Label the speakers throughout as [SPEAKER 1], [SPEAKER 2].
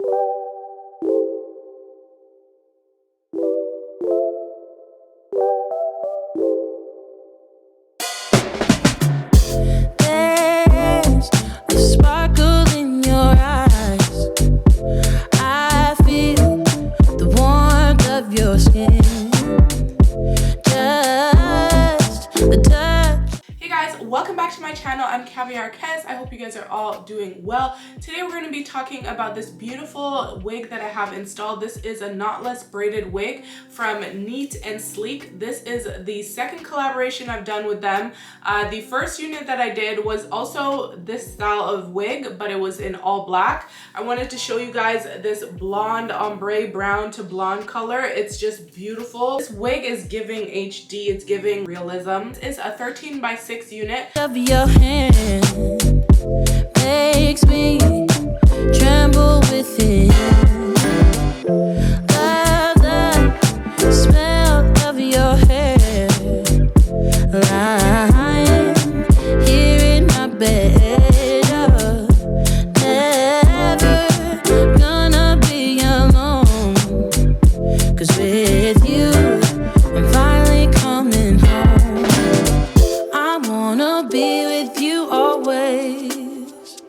[SPEAKER 1] There's a sparkle in your eyes. I feel the warmth of your skin. Just the touch.
[SPEAKER 2] Hey guys, welcome back to my channel. I'm Kaviar Kez. I hope you guys are all doing well. Today we're going to be talking about this beautiful wig that I have installed. This is a knotless braided wig from Neat and Sleek. This is the second collaboration I've done with them. The first unit that I did was also this style of wig, but it was in all black. I wanted to show you guys this blonde ombre brown to blonde color. It's just beautiful. This wig is giving HD. It's giving realism. It's a 13 by 6 unit.
[SPEAKER 1] Of your hand makes me tremble within. Love the smell of your hair, lying here in my bed. Never gonna be alone, 'cause with you I'm finally coming home. I wanna be with you always,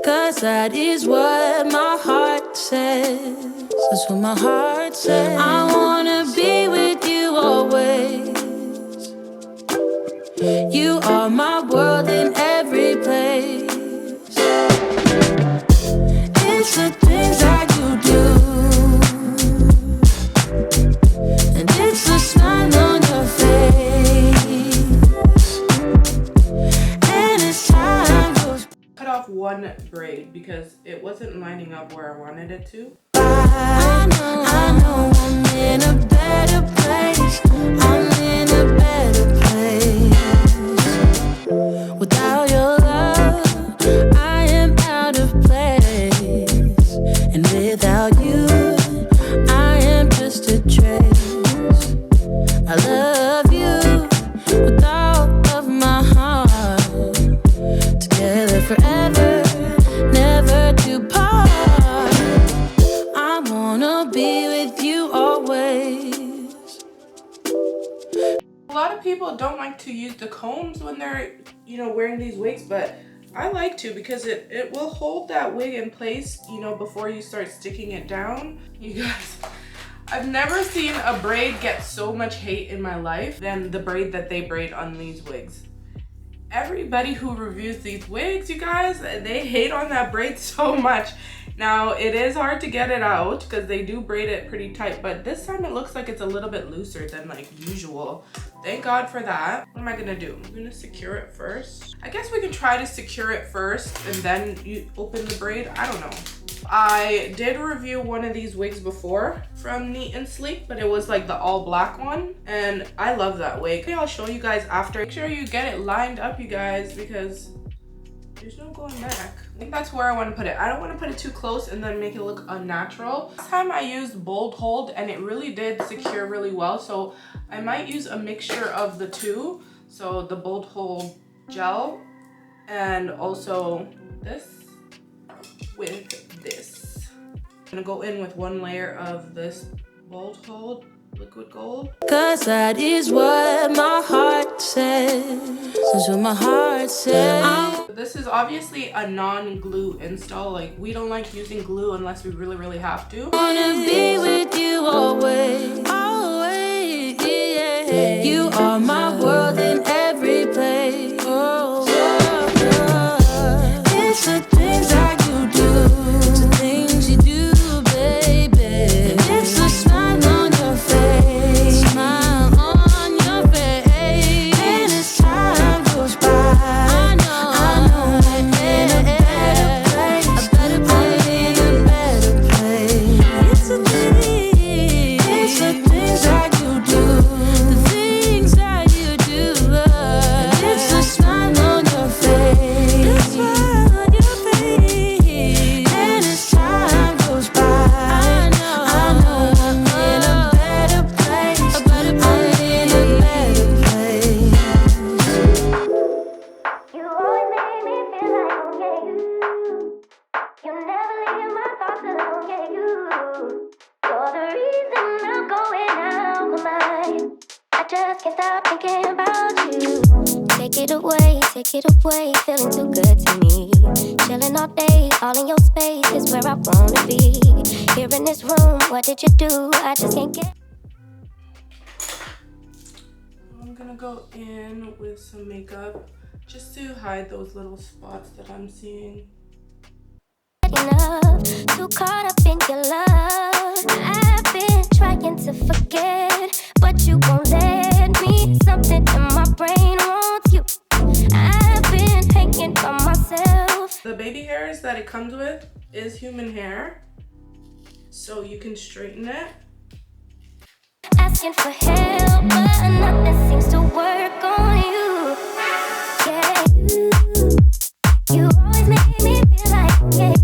[SPEAKER 1] 'cause that is what my heart says. That's what my heart says. I wanna be with you always. You are my world in every place. It's the things that you do, and it's the smile on your face. And it's time goes
[SPEAKER 2] Cut off one braid because it wasn't lining up where I wanted it to.
[SPEAKER 1] I know I'm in a better place. I'm in a better place. Without your love, I am out of place. And without you, I am just a trace. I love you with all of my heart. Together forever, never to part. I wanna be with you always.
[SPEAKER 2] A lot of people don't like to use the combs when they're, wearing these wigs, but I like to because it will hold that wig in place, before you start sticking it down. You guys, I've never seen a braid get so much hate in my life than the braid that they braid on these wigs. Everybody who reviews these wigs, you guys, they hate on that braid so much. Now, it is hard to get it out because they do braid it pretty tight, but this time it looks like it's a little bit looser than like usual. Thank God for that. What am I gonna do? I'm gonna secure it first. I guess we can try to secure it first and then you open the braid. I don't know. I did review one of these wigs before from Neat and Sleek, but it was like the all black one, and I love that wig. I'll show you guys after. Make sure you get it lined up, you guys, because there's no going back. I think that's where I want to put it. I don't want to put it too close and then make it look unnatural. Last time I used bold hold and it really did secure really well, so I might use a mixture of the two. So the bold hold gel and also this with this. I'm gonna go in with one layer of this bold hold liquid gold.
[SPEAKER 1] 'Cause that is what my heart says. That's what my heart says.
[SPEAKER 2] This is obviously a non-glue install. Like, we don't like using glue unless we really have to.
[SPEAKER 1] I wanna be with you always. Always, yeah. You are my world in every place. Oh, it's the things that you do. It's the things you do, baby. And it's the smile on your face. Smile on your face. And as time goes by, I know I'm in a better place. A better place. I'm in a better place. It's the things that you do. The things that you do. it away, feeling too good to me. Chilling all day, all in your space is where I wanna be. Here in this room, what did you do? I just can't get.
[SPEAKER 2] I'm gonna go in with some makeup just to hide those little spots that I'm seeing.
[SPEAKER 1] Enough, too caught up in your love. I've been trying to forget, but you won't let me. Something in my brain wants you. I've been hanging by myself.
[SPEAKER 2] The baby hairs that it comes with is human hair, so you can straighten it.
[SPEAKER 1] Asking for help, but nothing seems to work on you. Yeah, you always make me feel like, yeah,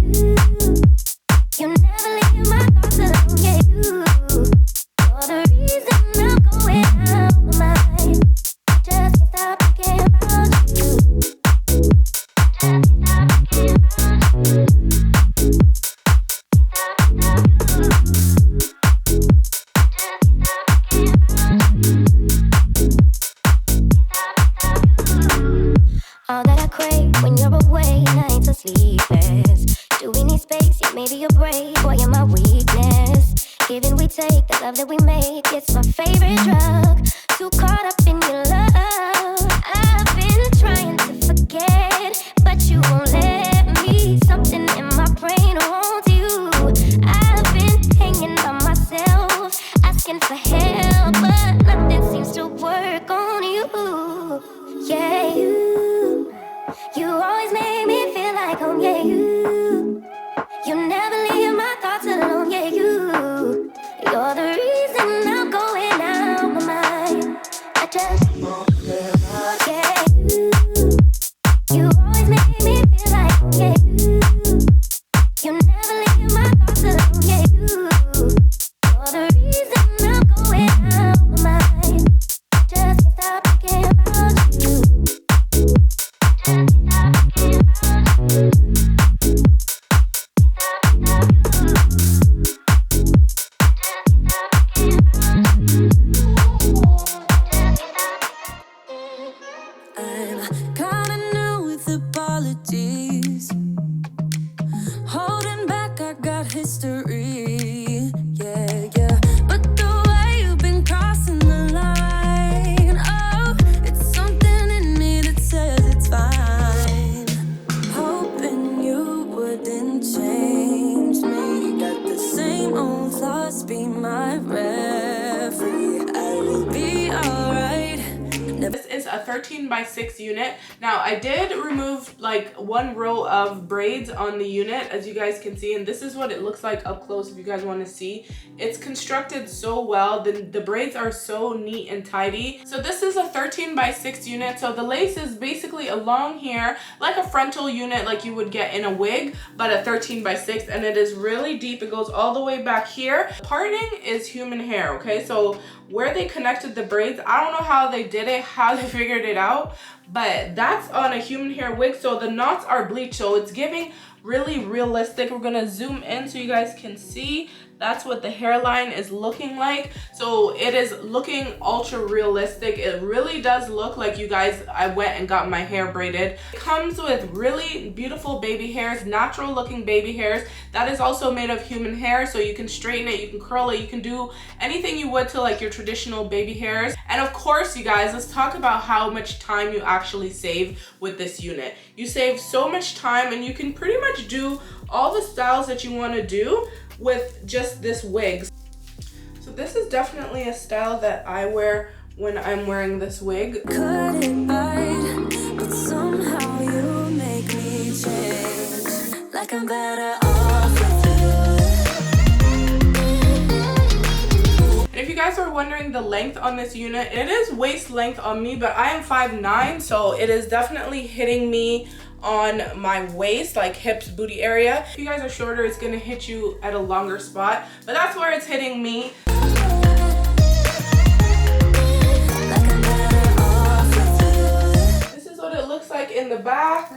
[SPEAKER 1] you never leave my thoughts alone, yeah, you're the reason I'm going out of my mind. Just can't stop thinking about you. Just can't stop thinking about you. All that I crave when you're away, nights are sleepless. Do we need space? Yeah, maybe you're brave. Boy, you're my weakness. Give and we take, the love that we make, it's my favorite drug. Too caught up in your love. I've been trying to forget, but you won't let me. Something in my brain wants you. I've been hanging by myself, asking for help, but nothing seems to work on you. Yeah, you always make me feel like home, yeah, you never leave my thoughts alone, yeah, you're the reason I'm going out my mind. I just, yeah, you always make me feel like home, yeah, you never leave my thoughts alone, yeah, you're the reason I'm going out my mind. I just can't stop thinking about you.
[SPEAKER 2] This is a 13x6 unit. Now I did remove like one row of braids on the unit, as you guys can see, and this is what it looks like up close if you guys want to see. It's constructed so well. The braids are so neat and tidy. So this is a 13x6 unit. So the lace is basically along here like a frontal unit like you would get in a wig, but a 13x6, and it is really deep. It goes all the way back here. Parting is human hair, okay? So where they connected the braids, I don't know how they did it, how they figured it out, but that's on a human hair wig. So the knots are bleached, so it's giving really realistic. We're gonna zoom in so you guys can see. That's what the hairline is looking like. So it is looking ultra realistic. It really does look like you guys, I went and got my hair braided. It comes with really beautiful baby hairs, natural looking baby hairs. That is also made of human hair, so you can straighten it, you can curl it, you can do anything you would to like your traditional baby hairs. And of course, you guys, let's talk about how much time you actually save with this unit. You save so much time, and you can pretty much do all the styles that you want to do with just this wig. So this is definitely a style that I wear when I'm wearing this wig.
[SPEAKER 1] Couldn't bite, but somehow you make me change. Like I'm better off with you.
[SPEAKER 2] And if you guys are wondering the length on this unit, it is waist length on me, but I am 5'9", so it is definitely hitting me on my waist, like hips, booty area. If you guys are shorter, it's gonna hit you at a longer spot, but that's where it's hitting me. This is what it looks like in the back.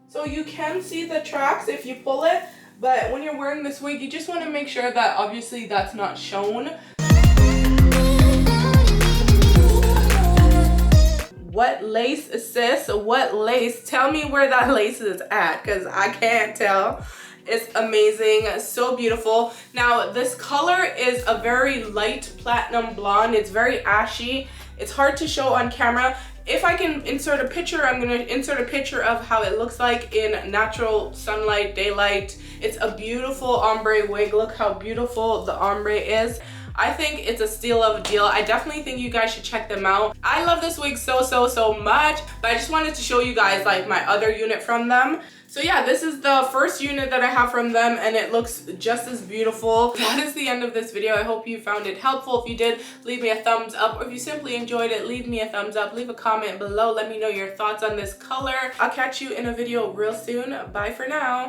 [SPEAKER 2] So you can see the tracks if you pull it, but when you're wearing this wig, you just want to make sure that obviously that's not shown. What lace is this? What lace? Tell me where that lace is at, because I can't tell. It's amazing, so beautiful. Now this color is a very light platinum blonde. It's very ashy. It's hard to show on camera. If I can insert a picture, I'm gonna insert a picture of how it looks like in natural sunlight, daylight. It's a beautiful ombre wig. Look how beautiful the ombre is. I think it's a steal of a deal. I definitely think you guys should check them out. I love this wig so much, but I just wanted to show you guys like my other unit from them. So yeah, this is the first unit that I have from them, and it looks just as beautiful. That is the end of this video. I hope you found it helpful. If you did, leave me a thumbs up, or if you simply enjoyed it, leave me a thumbs up. Leave a comment below. Let me know your thoughts on this color. I'll catch you in a video real soon. Bye for now.